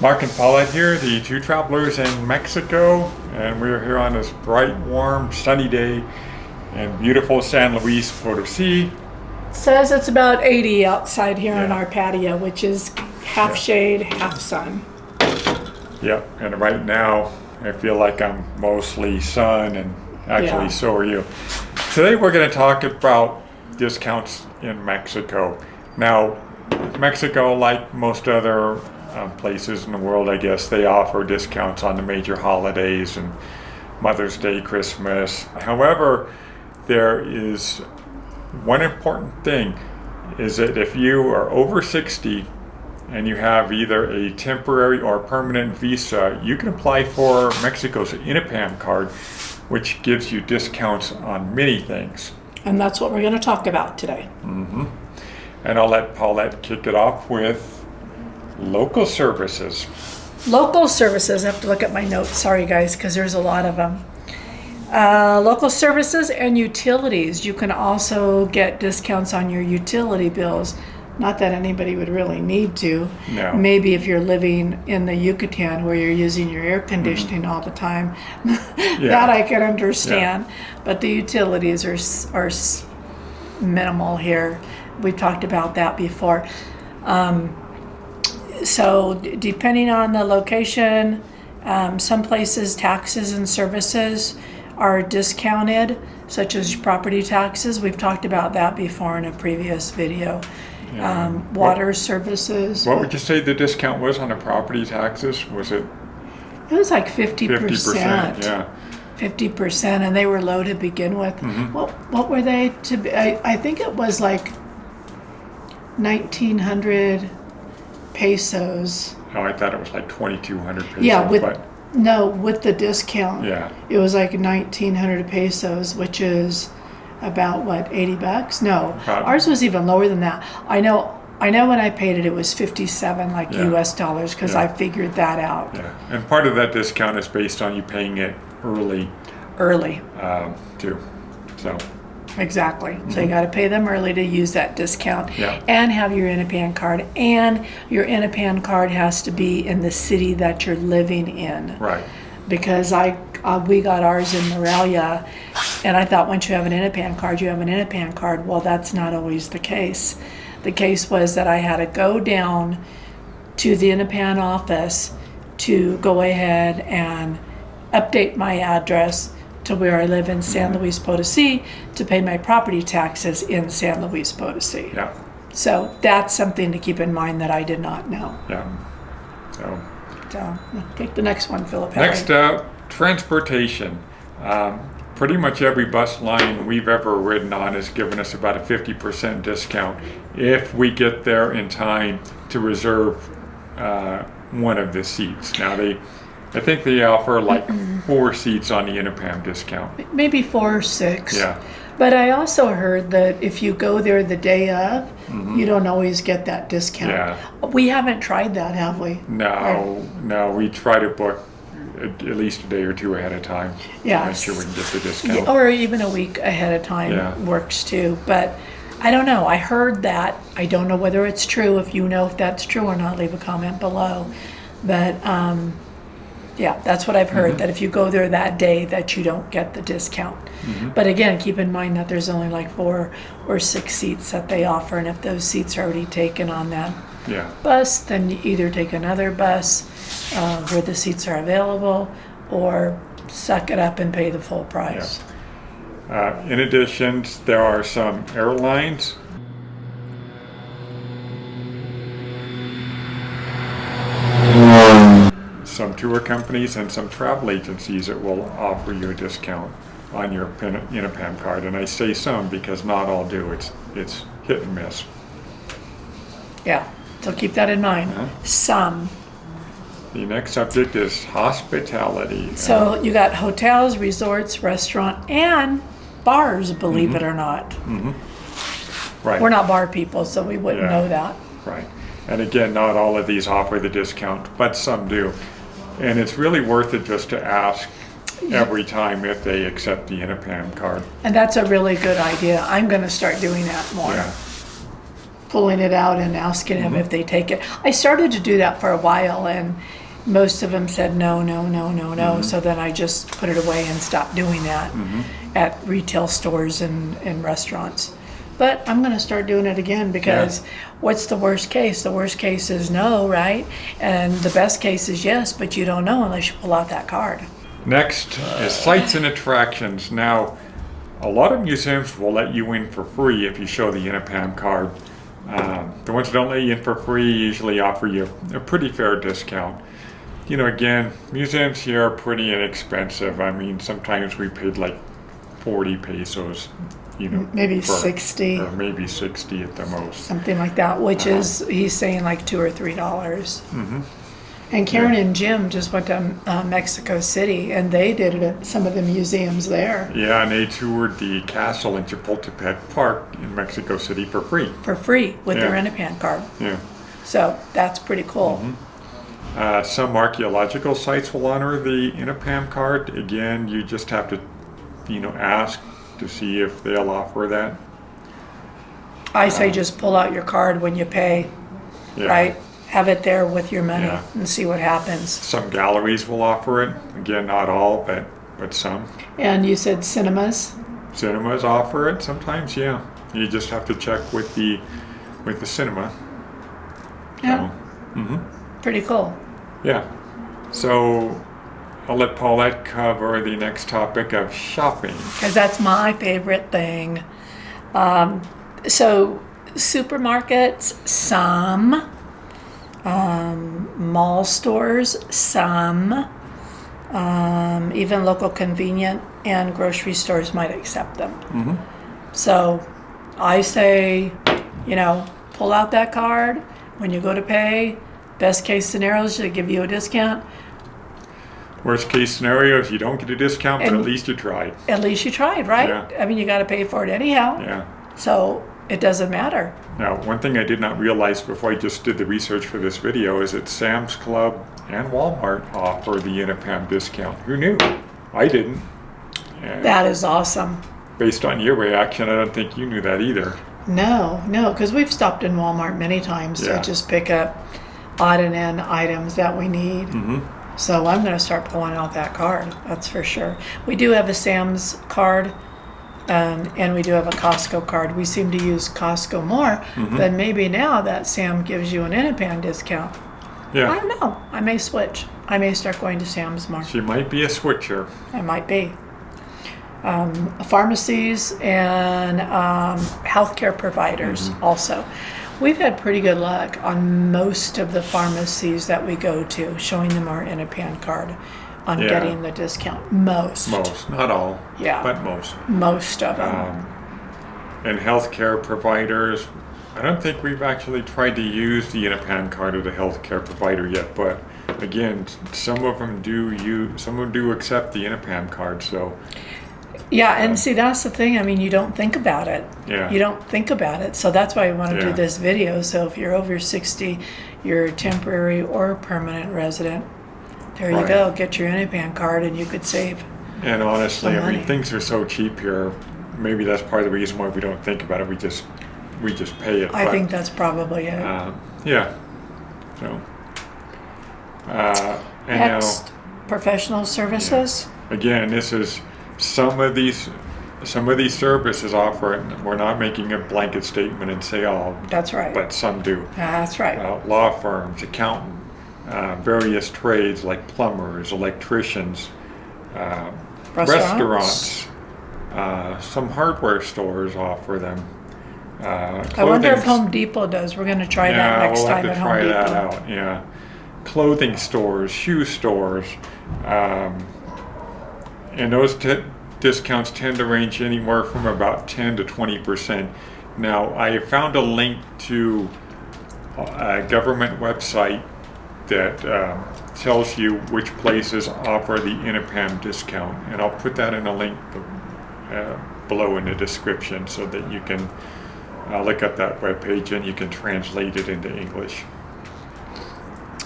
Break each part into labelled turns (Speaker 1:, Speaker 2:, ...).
Speaker 1: Mark and Paulette here, the two travelers in Mexico, and we're here on this bright, warm, sunny day in beautiful San Luis Potosi.
Speaker 2: Says it's about 80 outside here on
Speaker 1: Yeah.
Speaker 2: our patio, which is half shade, half sun.
Speaker 1: Yep, and right now I feel like I'm mostly sun, and actually
Speaker 2: Yeah.
Speaker 1: so are you. Today we're going to talk about discounts in Mexico. Now, Mexico, like most other places in the world, I guess, they offer discounts on the major holidays and Mother's Day, Christmas. However, there is one important thing, is that if you are over 60 and you have either a temporary or permanent visa, you can apply for Mexico's INAPAM card, which gives you discounts on many things.
Speaker 2: And that's what we're going to talk about today.
Speaker 1: And I'll let Paulette kick it off with local services.
Speaker 2: Local services, I have to look at my notes, sorry guys, because there's a lot of them. Local services and utilities. You can also get discounts on your utility bills. Not that anybody would really need to.
Speaker 1: No.
Speaker 2: Maybe if you're living in the Yucatan where you're using your air conditioning all the time. That I can understand. But the utilities are minimal here. We've talked about that before. So depending on the location, some places taxes and services are discounted, such as property taxes. We've talked about that before in a previous video. Water services.
Speaker 1: What would you say the discount was on the property taxes? Was it
Speaker 2: It was like 50%.
Speaker 1: 50%? Yeah.
Speaker 2: 50%, and they were low to begin with. What were they to be? I think it was like 1,900 pesos.
Speaker 1: Oh, I thought it was like 2,200 pesos.
Speaker 2: Yeah,
Speaker 1: but
Speaker 2: with the discount.
Speaker 1: yeah.
Speaker 2: It was like 1,900 pesos, which is about what, 80 bucks? No,
Speaker 1: Probably.
Speaker 2: ours was even lower than that. I know when I paid it, it was 57 like
Speaker 1: Yeah.
Speaker 2: US dollars, because
Speaker 1: Yeah.
Speaker 2: I figured that out
Speaker 1: Yeah, and part of that discount is based on you paying it early
Speaker 2: early.
Speaker 1: too. So
Speaker 2: Exactly. So you got to pay them early to use that discount,
Speaker 1: Yeah.
Speaker 2: and have your INAPAN card. And your INAPAN card has to be in the city that you're living in.
Speaker 1: right,
Speaker 2: Because we got ours in Morelia, and I thought once you have an INAPAN card, you have an INAPAN card. Well, that's not always the case. The case was that I had to go down to the INAPAN office to go ahead and update my address to where I live in San Luis Potosi to pay my property taxes in San Luis Potosi.
Speaker 1: yeah,
Speaker 2: So that's something to keep in mind that I did not know.
Speaker 1: yeah. So
Speaker 2: So take the next one, Philip.
Speaker 1: next up, transportation. Pretty much every bus line we've ever ridden on has given us about a 50% discount if we get there in time to reserve one of the seats. Now I think they offer like 4 seats on the INAPAM discount.
Speaker 2: Maybe 4 or 6.
Speaker 1: Yeah.
Speaker 2: But I also heard that if you go there the day of, you don't always get that discount.
Speaker 1: Yeah.
Speaker 2: We haven't tried that, have we?
Speaker 1: No, we try to book at least a day or two ahead of time.
Speaker 2: Yeah.
Speaker 1: Make sure we can get the discount.
Speaker 2: Or even a week ahead of time
Speaker 1: Yeah.
Speaker 2: works too. But I don't know. I heard that. I don't know whether it's true. If you know if that's true or not, leave a comment below. But yeah, that's what I've heard, that if you go there that day that you don't get the discount. But again, keep in mind that there's only like 4 or 6 seats that they offer, and if those seats are already taken on that
Speaker 1: Yeah.
Speaker 2: bus, then you either take another bus where the seats are available, or suck it up and pay the full price.
Speaker 1: In addition, there are some airlines. Some tour companies and some travel agencies that will offer you a discount on your INAPAM card. And I say some because not all do. It's hit and miss.
Speaker 2: Yeah, so keep that in mind. Some.
Speaker 1: The next subject is hospitality.
Speaker 2: So you got hotels, resorts, restaurant, and bars, believe it or not.
Speaker 1: Right.
Speaker 2: We're not bar people, so we wouldn't
Speaker 1: Yeah.
Speaker 2: know that.
Speaker 1: Right. And again, not all of these offer the discount, but some do. And it's really worth it just to ask every time if they accept the INAPAM card.
Speaker 2: And that's a really good idea. I'm going to start doing that more.
Speaker 1: Yeah.
Speaker 2: pulling it out and asking them if they take it. I started to do that for a while, and most of them said no, no, no, no, no. So then I just put it away and stopped doing that at retail stores and restaurants. But I'm going to start doing it again because what's the worst case? The worst case is no, right? And the best case is yes, but you don't know unless you pull out that card.
Speaker 1: Next is sites and attractions. Now, a lot of museums will let you in for free if you show the Unipam card. The ones that don't let you in for free usually offer you a pretty fair discount. You know, again, museums here are pretty inexpensive. I mean, sometimes we paid like 40 pesos, you know.
Speaker 2: Maybe 60.
Speaker 1: Or maybe 60 at the most.
Speaker 2: Something like that, which is, he's saying like $2 or $3. And Karen and Jim just went to Mexico City, and they did it at some of the museums there.
Speaker 1: Yeah, and they toured the castle in Chapultepec Park in Mexico City for free.
Speaker 2: For free with their Inapan card.
Speaker 1: Yeah.
Speaker 2: So that's pretty cool.
Speaker 1: Some archaeological sites will honor the Inapam card. Again, you just have to, you know, ask to see if they'll offer that.
Speaker 2: I say just pull out your card when you pay, right? Have it there with your money and see what happens.
Speaker 1: Some galleries will offer it. Again, not all, but some.
Speaker 2: And you said cinemas?
Speaker 1: Cinemas offer it sometimes, yeah. You just have to check with the cinema.
Speaker 2: Yeah.
Speaker 1: So,
Speaker 2: Pretty cool.
Speaker 1: yeah. So I'll let Paulette cover the next topic of shopping.
Speaker 2: Because that's my favorite thing. So supermarkets, some. Mall stores, some. Even local convenient and grocery stores might accept them. So I say, you know, pull out that card when you go to pay. Best case scenario is they give you a discount.
Speaker 1: Worst case scenario is you don't get a discount, but
Speaker 2: And-
Speaker 1: at least you tried.
Speaker 2: At least you tried, right?
Speaker 1: Yeah.
Speaker 2: I mean, you got to pay for it anyhow.
Speaker 1: Yeah.
Speaker 2: So it doesn't matter.
Speaker 1: Now, one thing I did not realize before I just did the research for this video is that Sam's Club and Walmart offer the Inapam discount. Who knew? I didn't. And
Speaker 2: That is awesome.
Speaker 1: based on your reaction, I don't think you knew that either.
Speaker 2: No, because we've stopped in Walmart many times
Speaker 1: Yeah.
Speaker 2: to just pick up odd and end items that we need. So I'm going to start pulling out that card. That's for sure. We do have a Sam's card, and we do have a Costco card. We seem to use Costco more, but maybe now that Sam gives you an Inapan discount. I
Speaker 1: Yeah.
Speaker 2: don't know. I may switch. I may start going to Sam's more.
Speaker 1: She might be a switcher.
Speaker 2: I might be. Pharmacies and healthcare providers also. We've had pretty good luck on most of the pharmacies that we go to, showing them our Inapan card on
Speaker 1: Yeah.
Speaker 2: getting the discount. Most.
Speaker 1: Most, not all,
Speaker 2: Yeah.
Speaker 1: but most.
Speaker 2: Most of them.
Speaker 1: And healthcare providers, I don't think we've actually tried to use the Inapam card of the healthcare provider yet, but again, some of them do accept the Inapam card, so
Speaker 2: Yeah, and see, that's the thing. I mean, you don't think about it.
Speaker 1: Yeah.
Speaker 2: You don't think about it. So that's why we want to do
Speaker 1: Yeah.
Speaker 2: this video. So if you're over 60, you're a temporary or permanent resident, there you
Speaker 1: Right.
Speaker 2: go. Get your Inapan card and you could save.
Speaker 1: And honestly,
Speaker 2: Some
Speaker 1: I mean,
Speaker 2: money.
Speaker 1: things are so cheap here.Maybe that's part of the reason why we don't think about it. We just pay it.
Speaker 2: I
Speaker 1: But,
Speaker 2: think that's probably it.
Speaker 1: yeah. So, and
Speaker 2: Next, professional services.
Speaker 1: now, again, this is some of these services offer it. We're not making a blanket statement and say all,
Speaker 2: That's right.
Speaker 1: but some do.
Speaker 2: That's right.
Speaker 1: Law firms, accountant, various trades like plumbers, electricians, restaurants, some hardware stores offer them.
Speaker 2: I wonder if Home Depot does. We're going to try that next
Speaker 1: we'll
Speaker 2: time
Speaker 1: have
Speaker 2: at
Speaker 1: to
Speaker 2: Home
Speaker 1: try
Speaker 2: Depot.
Speaker 1: that out. Yeah, clothing stores, shoe stores, and those discounts tend to range anywhere from about 10 to 20%. Now, I found a link to a government website that tells you which places offer the Inapam discount, and I'll put that in a link below in the description so that you can look up that webpage and you can translate it into English.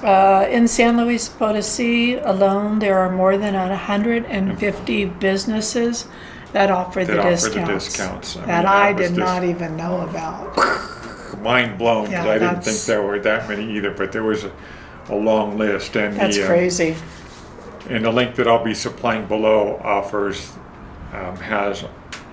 Speaker 2: In San Luis Potosi alone, there are more than 150 businesses that offer the
Speaker 1: That offer the
Speaker 2: discounts.
Speaker 1: discounts. I mean,
Speaker 2: That
Speaker 1: that
Speaker 2: I
Speaker 1: was
Speaker 2: did
Speaker 1: just-
Speaker 2: not even know about.
Speaker 1: mind blown because
Speaker 2: Yeah,
Speaker 1: I didn't think
Speaker 2: that's-
Speaker 1: there were that many either, but there was a long list. And
Speaker 2: That's crazy.
Speaker 1: and the link that I'll be supplying below has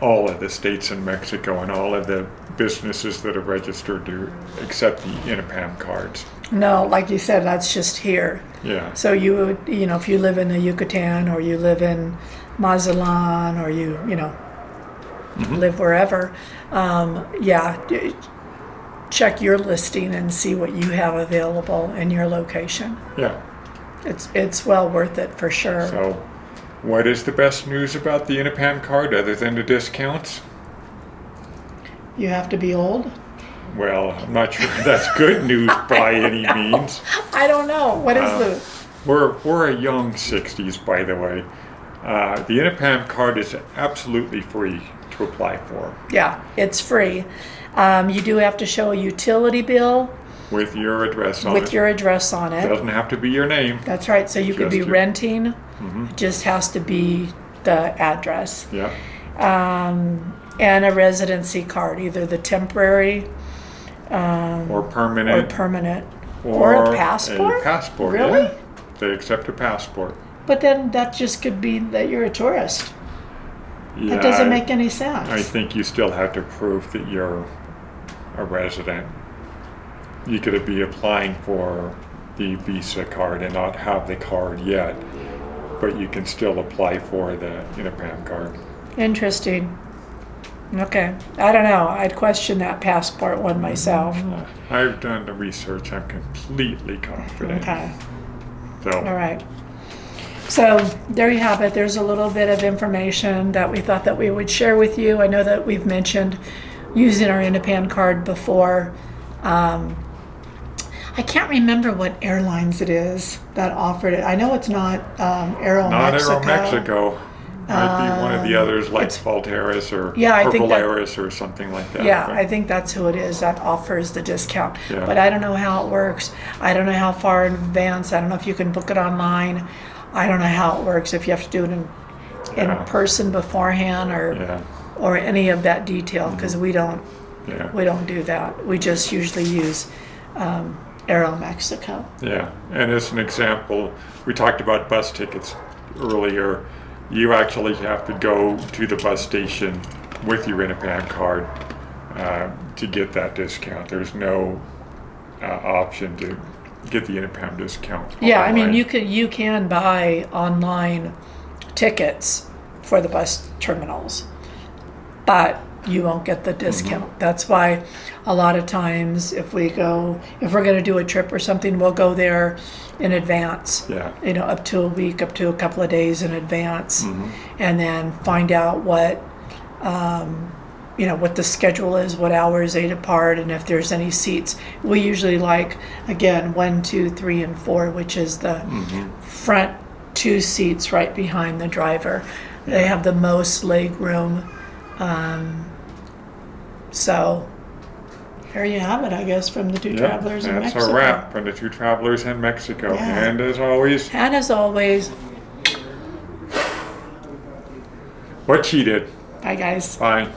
Speaker 1: all of the states in Mexico and all of the businesses that are registered to accept the INAPAM cards.
Speaker 2: No, like you said, that's just here.
Speaker 1: Yeah.
Speaker 2: So you would, if you live in the Yucatan or you live in Mazatlan or you live wherever, check your listing and see what you have available in your location.
Speaker 1: Yeah.
Speaker 2: It's well worth it for sure.
Speaker 1: So, what is the best news about the INAPAM card other than the discounts?
Speaker 2: You have to be old?
Speaker 1: Well, I'm not sure that's good news by any means.
Speaker 2: I don't know. What is
Speaker 1: We're a young 60s, by the way. The INAPAM card is absolutely free to apply for
Speaker 2: Yeah, it's free. You do have to show a utility bill
Speaker 1: with your address on
Speaker 2: with
Speaker 1: it.
Speaker 2: your address on
Speaker 1: It
Speaker 2: it.
Speaker 1: doesn't have to be your name.
Speaker 2: That's right. So you could be
Speaker 1: Just your-
Speaker 2: renting. It just has to be the address.
Speaker 1: Yeah.
Speaker 2: And a residency card, either the temporary
Speaker 1: Or
Speaker 2: or
Speaker 1: permanent.
Speaker 2: permanent. Or a passport?
Speaker 1: A passport.
Speaker 2: Really?
Speaker 1: Yeah. They accept a passport.
Speaker 2: But then that just could be that you're a tourist.
Speaker 1: Yeah,
Speaker 2: That doesn't make any sense.
Speaker 1: I think you still have to prove that you're a resident. You could be applying for the Visa card and not have the card yet, but you can still apply for the INAPAM card.
Speaker 2: Interesting. Okay. I don't know. I'd question that passport one myself.
Speaker 1: I've done the research. I'm completely confident.
Speaker 2: Okay.
Speaker 1: So,
Speaker 2: All right. So there you have it. There's a little bit of information that we thought that we would share with you. I know that we've mentioned using our INAPAN card before. I can't remember what airlines it is that offered it. I know it's not Aeromexico.
Speaker 1: not Aeromexico. Might be one of the others like Valteris or
Speaker 2: Yeah, I think that-
Speaker 1: Volaris or something like that.
Speaker 2: Yeah,
Speaker 1: but-
Speaker 2: I think that's who it is that offers the discount.
Speaker 1: Yeah.
Speaker 2: But I don't know how it works. I don't know how far in advance. I don't know if you can book it online. I don't know how it works, if you have to do it in
Speaker 1: Yeah.
Speaker 2: person beforehand
Speaker 1: Yeah,
Speaker 2: or any of that detail, because we don't
Speaker 1: yeah.
Speaker 2: do that. We just usually use Aeromexico.
Speaker 1: Yeah, and as an example, we talked about bus tickets earlier. You actually have to go to the bus station with your INAPAM card to get that discount. There's no option to get the INAPAM discount.
Speaker 2: Yeah, I mean,
Speaker 1: online.
Speaker 2: you can buy online tickets for the bus terminals, but you won't get the discount. That's why a lot of times if we're going to do a trip or something, we'll go there in advance.
Speaker 1: Yeah.
Speaker 2: Up to a week, up to a couple of days in advance, and then find out what what the schedule is, what hours they depart, and if there's any seats. We usually like, again, 1, 2, 3, and 4, which is the front 2 seats right behind the driver. They have the most leg room. So there you have it, I guess, from the two travelers in
Speaker 1: that's
Speaker 2: Mexico.
Speaker 1: a wrap from the two travelers in Mexico.
Speaker 2: Yeah.
Speaker 1: And as always,
Speaker 2: And as always,
Speaker 1: what she did.
Speaker 2: bye guys.
Speaker 1: Bye.